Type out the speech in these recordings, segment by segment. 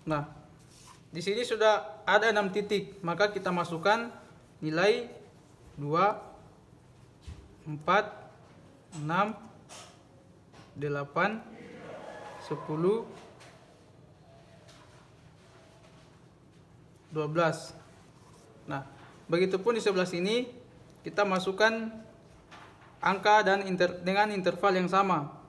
Nah, di sini sudah ada 6 titik, maka kita masukkan nilai 2, 4, 6, 8, 10, 12. Nah, begitupun di sebelah sini kita masukkan angka dan dengan interval yang sama.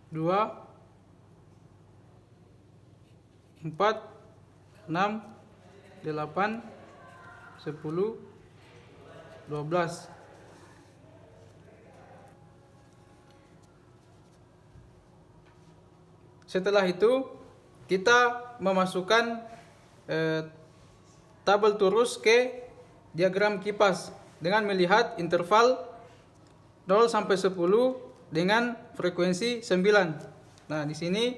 Dua, 4, 6, 8, 10, 12. Setelah itu kita memasukkan tabel turus ke diagram kipas dengan melihat interval 0 sampai 10 dengan frekuensi 9. Nah, di sini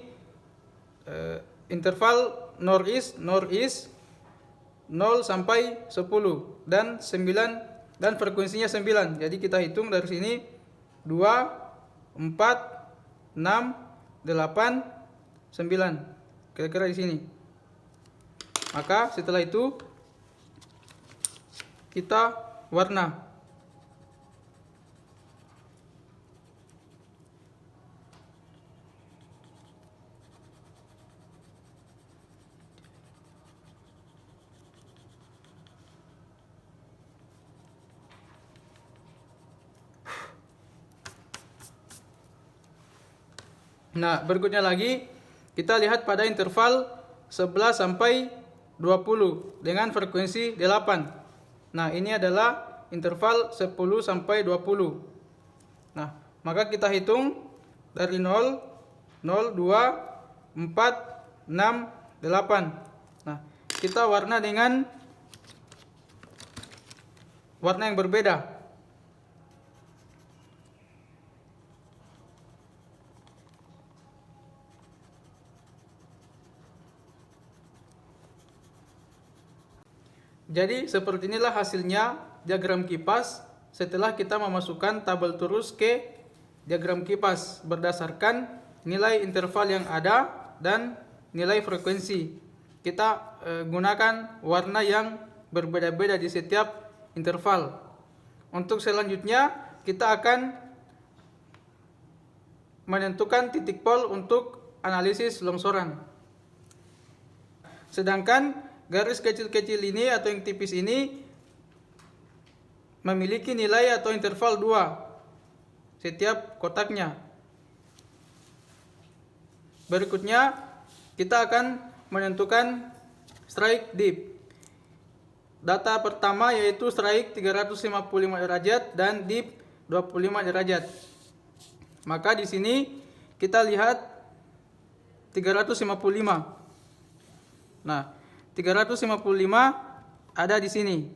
interval northeast 0 sampai 10 dan 9 dan frekuensinya 9. Jadi kita hitung dari sini 2, 4, 6, 8, 9. Kira-kira di sini. Maka setelah itu kita warna. Nah, berikutnya lagi kita lihat pada interval 11 sampai 20 dengan frekuensi 8. Nah, ini adalah interval 10 sampai 20. Nah, maka kita hitung dari 0, 0, 2, 4, 6, 8. Nah, kita warna dengan warna yang berbeda. Jadi seperti inilah hasilnya diagram kipas setelah kita memasukkan tabel turus ke diagram kipas berdasarkan nilai interval yang ada dan nilai frekuensi. Kita gunakan warna yang berbeda-beda di setiap interval. Untuk selanjutnya kita akan menentukan titik pol untuk analisis longsoran. Sedangkan garis kecil-kecil ini atau yang tipis ini memiliki nilai atau interval 2 setiap kotaknya. Berikutnya kita akan menentukan strike dip. Data pertama yaitu strike 355 derajat dan dip 25 derajat. Maka di sini kita lihat 355. Nah, 355 ada di sini.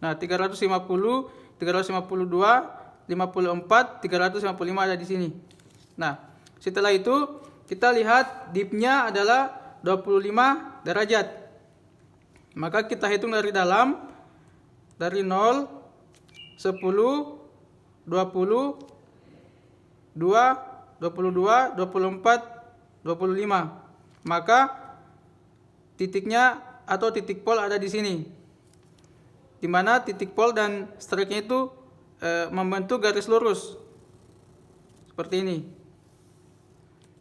Nah, 350, 352, 54, 355 ada di sini. Nah, setelah itu kita lihat dipnya adalah 25 derajat. Maka kita hitung dari dalam, dari 0, 10, 20, 2, 22, 24, 25. Maka titiknya atau titik pol ada di sini. Di mana titik pol dan strike-nya itu membentuk garis lurus. Seperti ini.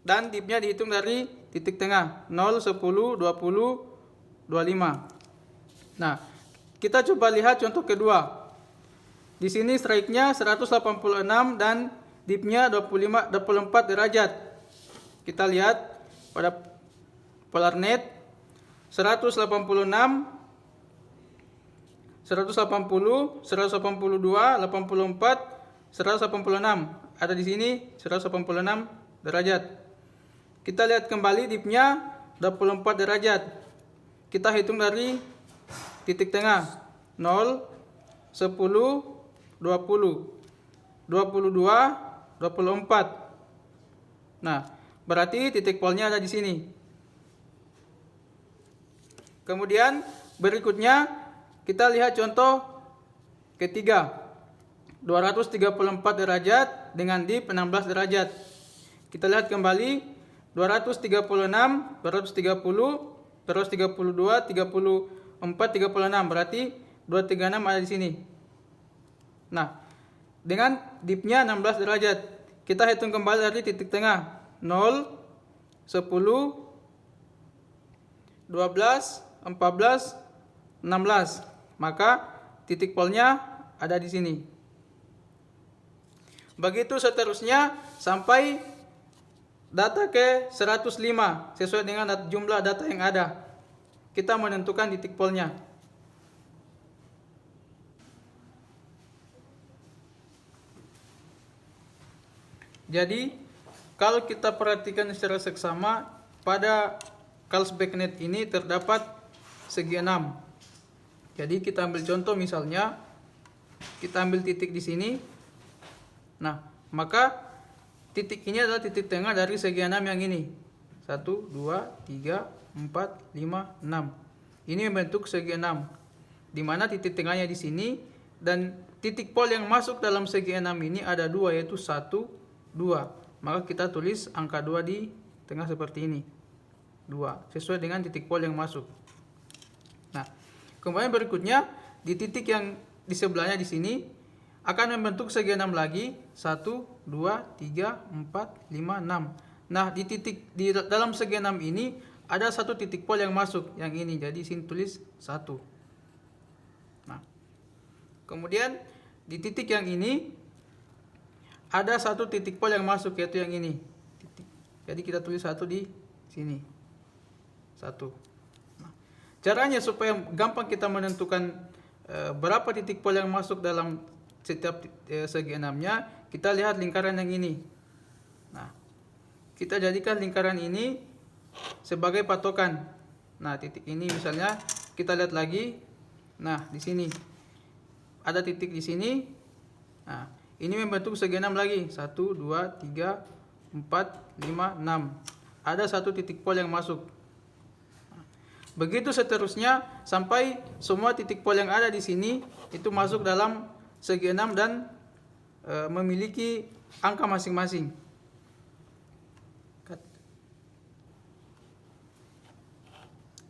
Dan dipnya dihitung dari titik tengah 0, 10, 20, 25. Nah, kita coba lihat contoh kedua. Di sini strike-nya 186 dan dipnya 24 derajat. Kita lihat pada polar net 186, 180, 182, 84, 186. Ada di sini 186 derajat. Kita lihat kembali dipnya 24 derajat. Kita hitung dari titik tengah 0, 10, 20, 22, 24. Nah, berarti titik polnya ada di sini. Kemudian berikutnya kita lihat contoh ketiga. 234 derajat dengan dip 16 derajat. Kita lihat kembali 236, 230, 232, 34, 36. Berarti 236 ada di sini. Nah, dengan dipnya 16 derajat, kita hitung kembali dari titik tengah 0, 10, 12, 14, 16. Maka titik polnya ada di sini. Begitu seterusnya sampai data ke 105 sesuai dengan jumlah data yang ada. Kita menentukan titik polnya. Jadi kalau kita perhatikan secara seksama, pada Carlsberg-Net ini terdapat segi 6. Jadi kita ambil contoh, misalnya kita ambil titik di sini. Nah, maka titik ini adalah titik tengah dari segi 6 yang ini. 1, 2, 3, 4, 5, 6. Ini membentuk segi 6. Di mana titik tengahnya di sini, dan titik pol yang masuk dalam segi 6 ini ada 2, yaitu 1, 2. Maka kita tulis angka 2 di tengah seperti ini. 2, sesuai dengan titik pol yang masuk. Nah, kemudian berikutnya di titik yang di sebelahnya di sini akan membentuk segi 6 lagi. 1, 2, 3, 4, 5, 6. Nah, di dalam segi 6 ini ada satu titik pol yang masuk, yang ini. Jadi sini tulis 1. Nah, kemudian di titik yang ini ada satu titik pol yang masuk, yaitu yang ini. Jadi kita tulis 1 di sini. 1. Nah, caranya supaya gampang kita menentukan berapa titik pol yang masuk dalam setiap segi 6-nya, kita lihat lingkaran yang ini. Nah, kita jadikan lingkaran ini sebagai patokan. Nah, titik ini misalnya kita lihat lagi. Nah, di sini ada titik di sini. Nah, ini membentuk segi 6 lagi. 1, 2, 3, 4, 5, 6. Ada satu titik pol yang masuk. Begitu seterusnya sampai semua titik pol yang ada di sini itu masuk dalam segi 6 dan memiliki angka masing-masing.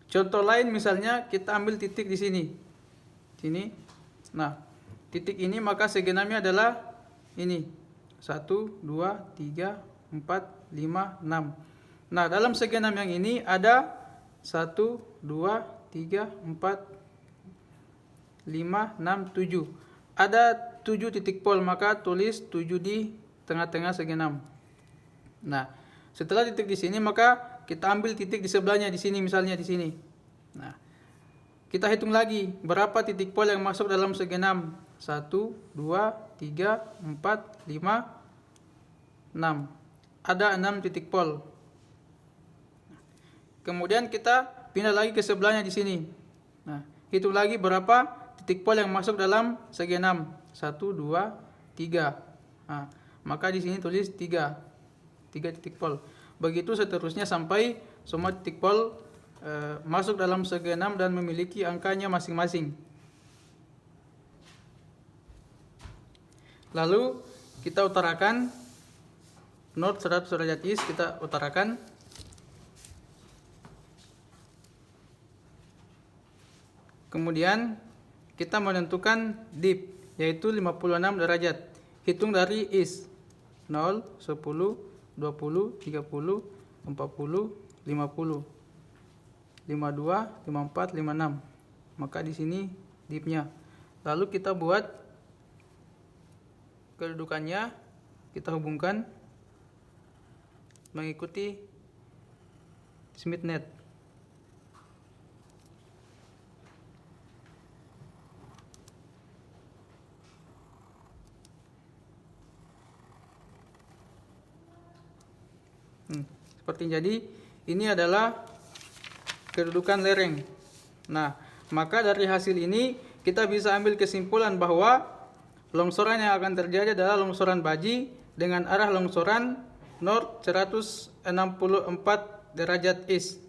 Contoh lain misalnya kita ambil titik di sini. Sini. Nah, titik ini maka segi 6-nya adalah ini. 1, 2, 3, 4, 5, 6. Nah, dalam segi 6 yang ini ada 1, 2, 3, 4, 5, 6, 7. Ada 7 titik pol, maka tulis 7 di tengah-tengah segi 6. Nah, setelah titik di sini maka kita ambil titik di sebelahnya di sini, misalnya di sini. Nah, kita hitung lagi berapa titik pol yang masuk dalam segi 6. 1, 2, 3, 4, 5, 6. Ada 6 titik pol. Kemudian kita pindah lagi ke sebelahnya di sini. Nah, hitung lagi berapa titik pol yang masuk dalam segi 6. 1, 2, 3. Nah, maka di sini tulis 3 titik pol. Begitu seterusnya sampai semua titik pol masuk dalam segi 6 dan memiliki angkanya masing-masing. Lalu kita utarakan North 100 derajat East, kita utarakan. Kemudian kita menentukan dip, yaitu 56 derajat. Hitung dari East. 0, 10, 20, 30, 40, 50, 52, 54, 56. Maka di sini dipnya. Lalu kita buat kedudukannya, kita hubungkan mengikuti Smith-Net. Seperti jadi ini adalah kedudukan lereng. Nah, maka dari hasil ini kita bisa ambil kesimpulan bahwa longsoran yang akan terjadi adalah longsoran Baji dengan arah longsoran north 164 derajat east.